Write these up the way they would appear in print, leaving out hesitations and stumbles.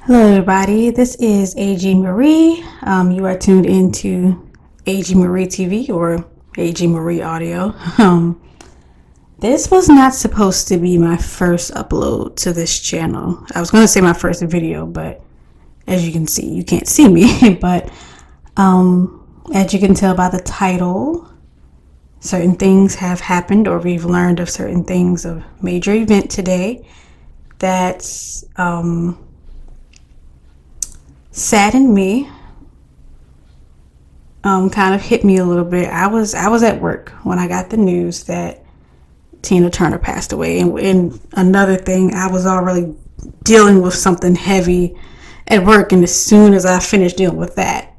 Hello, everybody. This is AG Marie. You are tuned into AG Marie TV or AG Marie Audio. This was not supposed to be my first upload to this channel. I was going to say my first video, but as you can see, you can't see me. But as you can tell by the title, certain things have happened, or we've learned of certain things of major event today that's saddened me, kind of hit me a little bit. I was at work when I got the news that Tina Turner passed away, and another thing, I was already dealing with something heavy at work, and as soon as I finished dealing with that,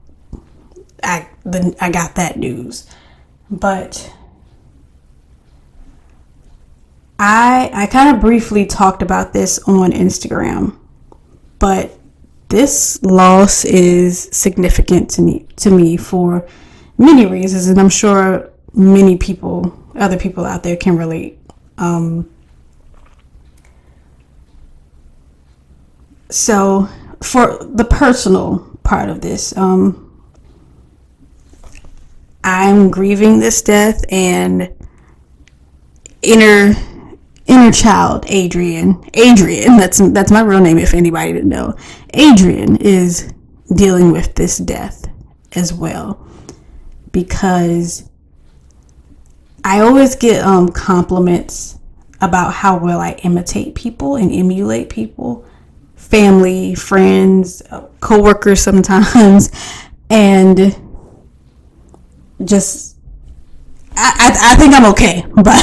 I got that news. But I kind of briefly talked about this on Instagram, but this loss is significant to me for many reasons, and I'm sure other people out there can relate. So for the personal part of this, I'm grieving this death, and inner child Adrian, that's my real name if anybody didn't know. Adrian is dealing with this death as well, because I always get compliments about how well I imitate people and emulate people, family, friends, co-workers sometimes, and just I think I'm okay. But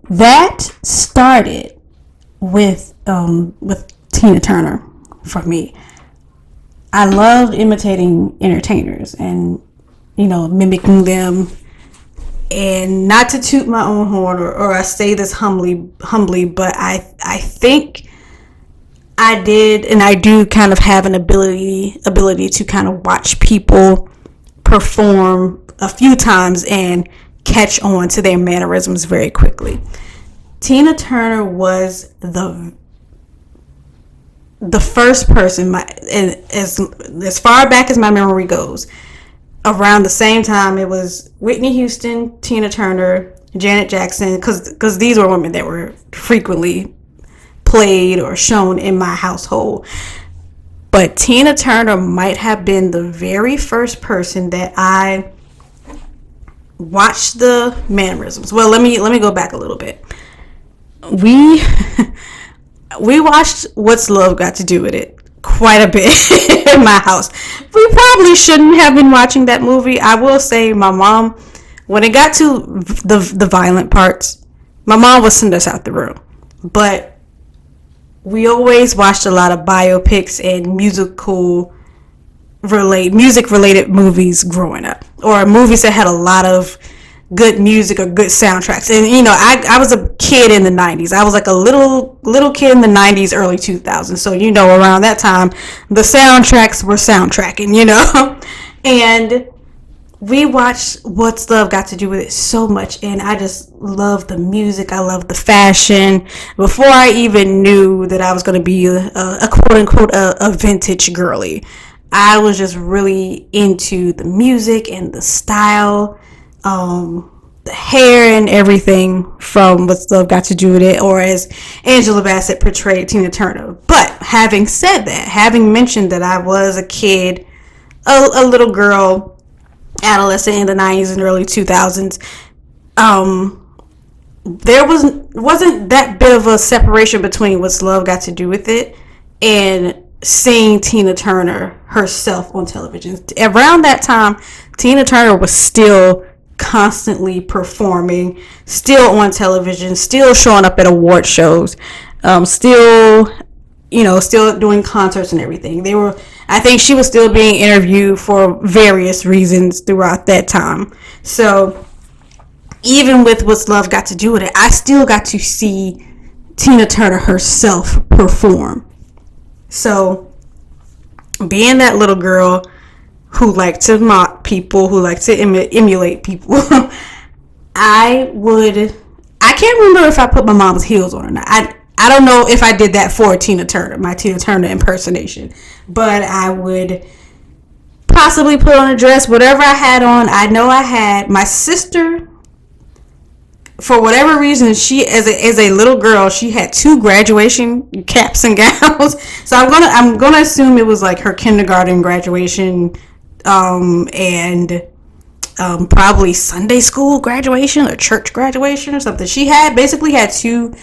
that started with Tina Turner for me. I loved imitating entertainers and, mimicking them. And not to toot my own horn, or I say this humbly, but I think I did, and I do kind of have an ability to kind of watch people perform a few times and catch on to their mannerisms very quickly. Tina Turner was the first person, as far back as my memory goes, around the same time. It was Whitney Houston, Tina Turner, Janet Jackson, because these were women that were frequently played or shown in my household. But Tina Turner might have been the very first person that I watched the mannerisms. Well, let me go back a little bit. We watched What's Love Got to Do with It quite a bit in my house. We probably shouldn't have been watching that movie. I will say, my mom, when it got to the violent parts, my mom would send us out the room. But we always watched a lot of biopics and music related movies growing up, or movies that had a lot of good music or good soundtracks. And I was a kid in the 90s. I was like a little kid in the 90s, early 2000s. So around that time, the soundtracks were soundtracking, and we watched What's Love Got to Do with It so much, and I just love the music. I love the fashion. Before I even knew that I was going to be a quote unquote a vintage girly, I was just really into the music and the style, the hair and everything from What's Love Got to Do with It, or as Angela Bassett portrayed Tina Turner. But having said that, having mentioned that I was a kid, a little girl, adolescent in the 90s and early 2000s, there wasn't that bit of a separation between What's Love Got to Do with It and seeing Tina Turner herself on television. Around that time, Tina Turner was still constantly performing, still on television, still showing up at award shows, still doing concerts and everything. I think she was still being interviewed for various reasons throughout that time. So even with What's Love Got to Do with It, I still got to see Tina Turner herself perform. So being that little girl who liked to mock people, who liked to emulate people, I can't remember if I put my mom's heels on or not. I don't know if I did that for Tina Turner, my Tina Turner impersonation, but I would possibly put on a dress, whatever I had on. I know I had my sister, for whatever reason, she as a little girl, she had 2 graduation caps and gowns. So I'm gonna assume it was like her kindergarten graduation, and probably Sunday school graduation or church graduation or something. She basically had 2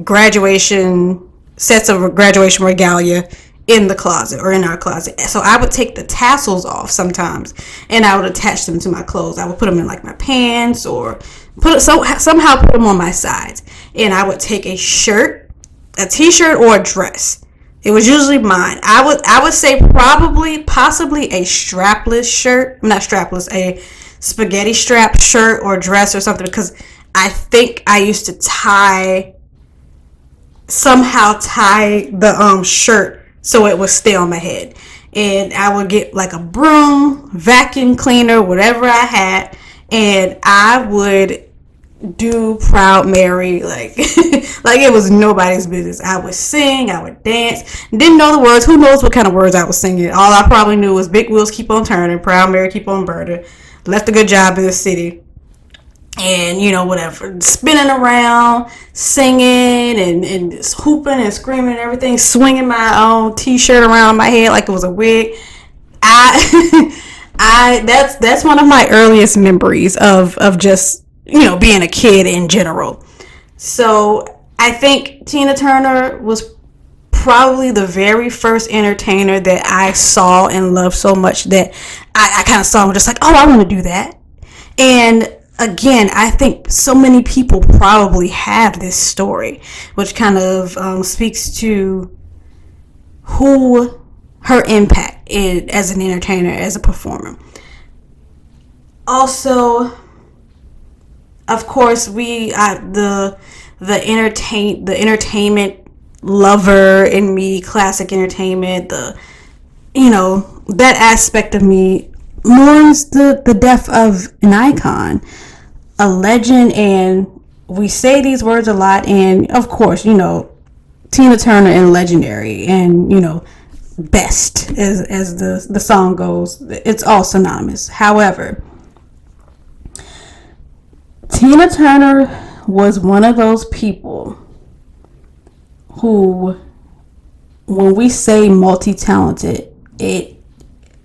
graduation sets of graduation regalia in the closet, or in our closet. So I would take the tassels off sometimes, and I would attach them to my clothes. I would put them in like my pants, or somehow put them on my sides. And I would take a shirt, a t-shirt, or a dress. It was usually mine. I would say possibly a strapless shirt. Not strapless, a spaghetti strap shirt or dress or something, because I think I used to somehow tie the shirt so it would stay on my head. And I would get like a broom, vacuum cleaner, whatever I had, and I would do Proud Mary like like it was nobody's business. I would sing, I would dance, didn't know the words. Who knows what kind of words I was singing? All I probably knew was Big Wheels Keep on Turning, Proud Mary Keep on Burning, Left a Good Job in the City, and whatever, spinning around, singing and hooping and screaming and everything, swinging my own t-shirt around my head like it was a wig. That's one of my earliest memories of just being a kid in general. So I think Tina Turner was probably the very first entertainer that I saw and loved so much that I kind of saw and just like, oh, I want to do that. And again, I think so many people probably have this story, which kind of speaks to her impact as an entertainer, as a performer. Also, of course, the entertainment lover in me, classic entertainment, that aspect of me mourns the death of an icon, a legend. And we say these words a lot, and of course, Tina Turner and legendary, and best as the song goes, it's all synonymous. However, Tina Turner was one of those people who, when we say multi-talented,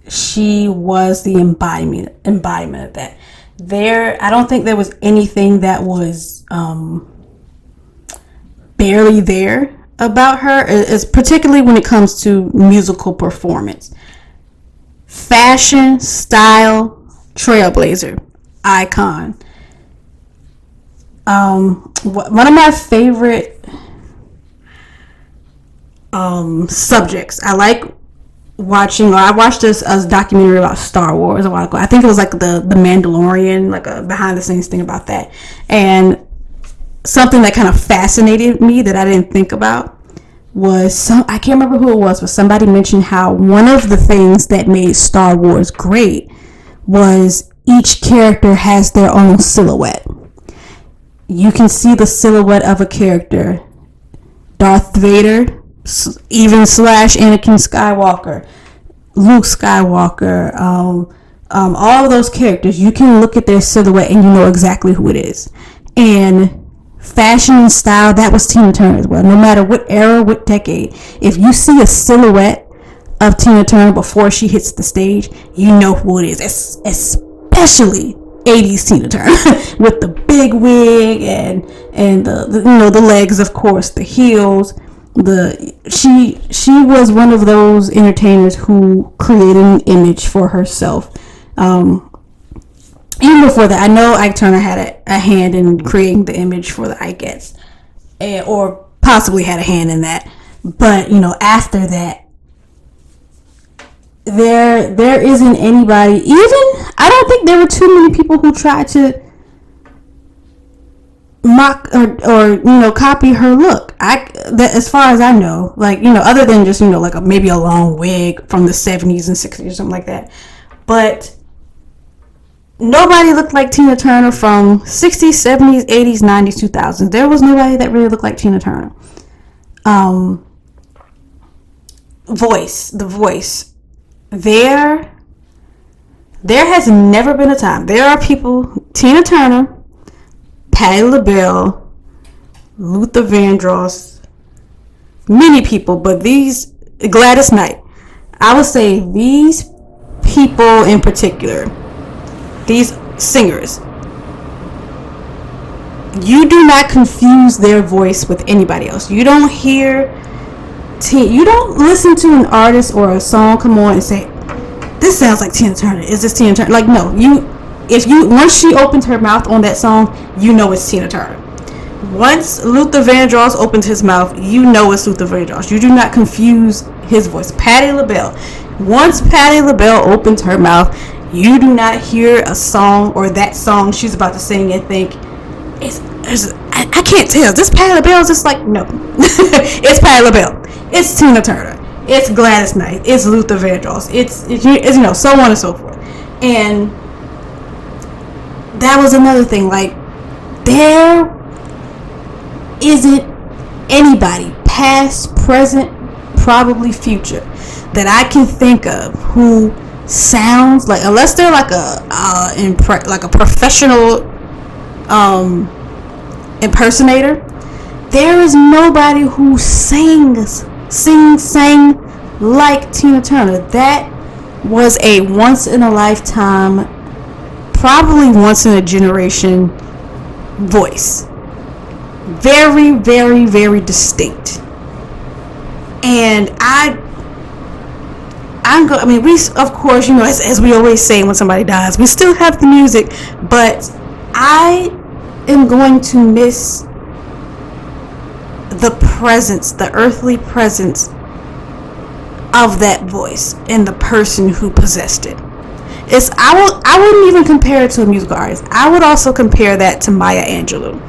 she was the embodiment of that. I don't think there was anything that was barely there about her, is particularly when it comes to musical performance. Fashion, style, trailblazer, icon. One of my favorite subjects, I like watching, or I watched this documentary about Star Wars a while ago. I think it was like the Mandalorian, like a behind the scenes thing about that. And something that kind of fascinated me that I didn't think about was I can't remember who it was, but somebody mentioned how one of the things that made Star Wars great was each character has their own silhouette. You can see the silhouette of a character. Darth Vader, even / Anakin Skywalker, Luke Skywalker, all of those characters, you can look at their silhouette and you know exactly who it is. And fashion and style, that was Tina Turner as well. No matter what era, what decade, if you see a silhouette of Tina Turner before she hits the stage, you know who it is. Especially 80s Tina Turner with the big wig and the legs, of course, the heels. She was one of those entertainers who created an image for herself. Even before that, I know Ike Turner had a hand in creating the image for the Ikettes, or possibly had a hand in that. But after that, there isn't anybody. Even I don't think there were too many people who tried to mock or copy her look. As far as I know, other than just like maybe a long wig from the 70s and 60s or something like that. But nobody looked like Tina Turner from 60s, 70s, 80s, 90s, 2000s. There was nobody that really looked like Tina Turner. The voice. There has never been a time. There are people, Tina Turner, Patti LaBelle, Luther Vandross, many people, but Gladys Knight. I would say these people in particular, these singers, you do not confuse their voice with anybody else. You don't listen to an artist or a song come on and say, this sounds like Tina Turner. Is this Tina Turner? Like, no. Once she opens her mouth on that song, you know it's Tina Turner. Once Luther Vandross opens his mouth, you know it's Luther Vandross. You do not confuse his voice. Patti LaBelle. Once Patti LaBelle opens her mouth, you do not hear a song or that song she's about to sing and think, I can't tell. This Patti LaBelle is just like, no. It's Patti LaBelle. It's Tina Turner. It's Gladys Knight. It's Luther Vandross. It's so on and so forth. And that was another thing. Like, there isn't anybody, past, present, probably future, that I can think of who sounds like, unless they're like a professional impersonator, there is nobody who sang like Tina Turner. That was a once in a lifetime, probably once in a generation voice. Very, very, very distinct. And we, of course, as we always say when somebody dies, we still have the music, but I am going to miss the presence, the earthly presence of that voice and the person who possessed it. I wouldn't even compare it to a musical artist. I would also compare that to Maya Angelou.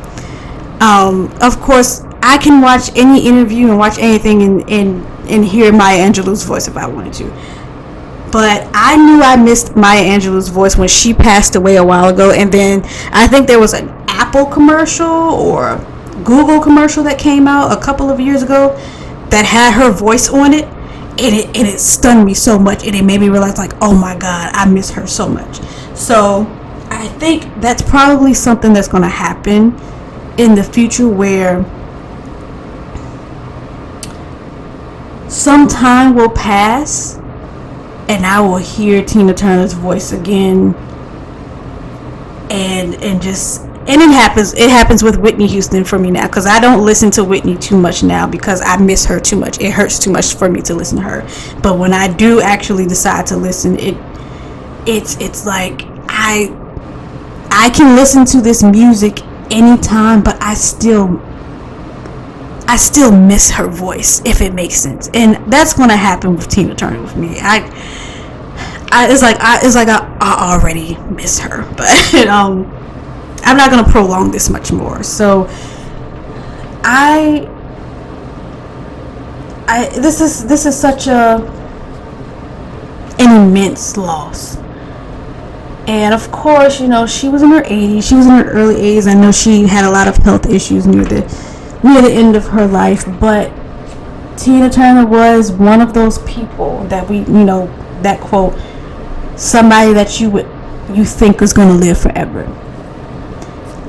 Of course, I can watch any interview and watch anything and hear Maya Angelou's voice if I wanted to. But I knew I missed Maya Angelou's voice when she passed away a while ago. And then I think there was an Apple commercial or Google commercial that came out a couple of years ago that had her voice on it. And it stunned me so much. And it made me realize, like, oh my God, I miss her so much. So I think that's probably something that's going to happen in the future, where some time will pass and I will hear Tina Turner's voice again, and it happens with Whitney Houston for me now, because I don't listen to Whitney too much now because I miss her too much. It hurts too much for me to listen to her. But when I do actually decide to listen, it's like I can listen to this music anytime, but I still miss her voice, if it makes sense. And that's going to happen with Tina Turner with me. It's like I already miss her, but I'm not going to prolong this much more. So this is such an immense loss. And of course, she was in her 80s. She was in her early 80s. I know she had a lot of health issues near the end of her life. But Tina Turner was one of those people that that quote, somebody that you think is going to live forever.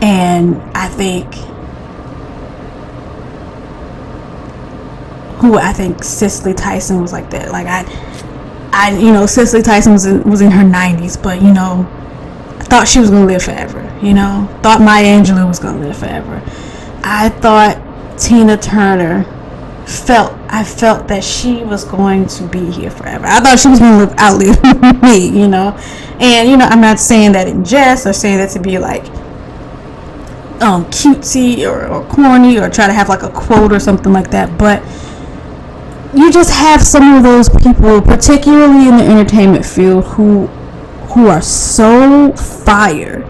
And I think Cicely Tyson was like that. Like Cicely Tyson was in her 90s, but I thought she was gonna live forever. Thought Maya Angelou was gonna live forever. I thought Tina Turner I felt that she was going to be here forever. I thought she was going to outlive me, And I'm not saying that in jest or saying that to be like cutesy or corny or try to have like a quote or something like that, but you just have some of those people, particularly in the entertainment field, who are so fire,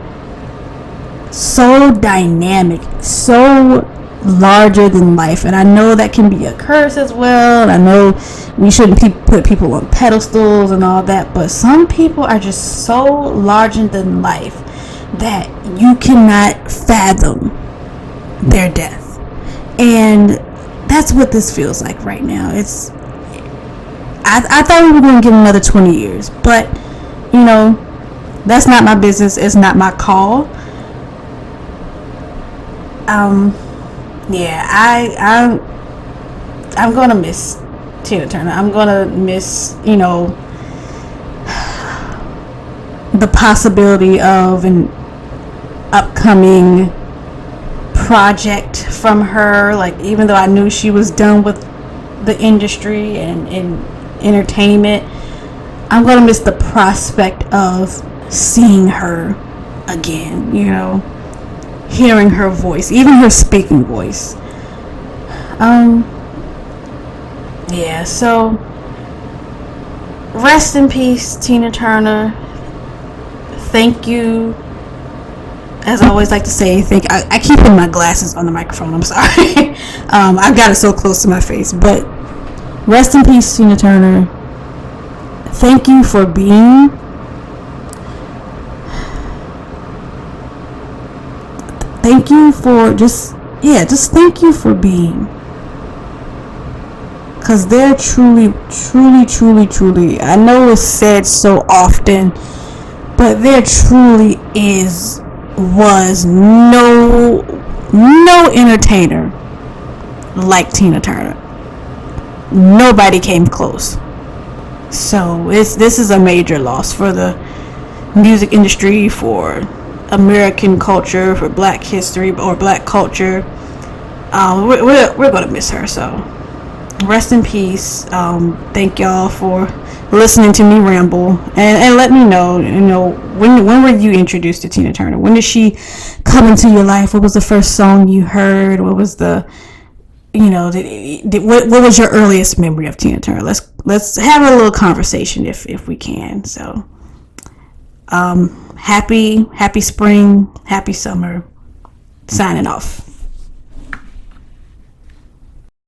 so dynamic, so larger than life. And I know that can be a curse as well, and I know we shouldn't put people on pedestals and all that, but some people are just so larger than life that you cannot fathom their death. And that's what this feels like right now. I thought we were going to get another 20 years, but that's not my business. It's not my call. Yeah, I'm gonna miss Tina Turner. I'm gonna miss, the possibility of an upcoming project from her. Like, even though I knew she was done with the industry and entertainment, I'm gonna miss the prospect of seeing her again, hearing her voice, even her speaking voice. Yeah, so rest in peace, Tina Turner. Thank you. As I always like to say, I keep putting my glasses on the microphone, I'm sorry. I've got it so close to my face, but rest in peace, Tina Turner. Thank you for being thank you for just thank you for being, because there truly, I know it's said so often, but there truly was no entertainer like Tina Turner. Nobody came close. So this is a major loss for the music industry, for American culture, for Black history or Black culture. We're gonna miss her. So rest in peace. Thank y'all for listening to me ramble, and let me know. When were you introduced to Tina Turner? When did she come into your life? What was the first song you heard? What was the what was your earliest memory of Tina Turner? Let's have a little conversation if we can. So happy spring, happy summer. Signing off.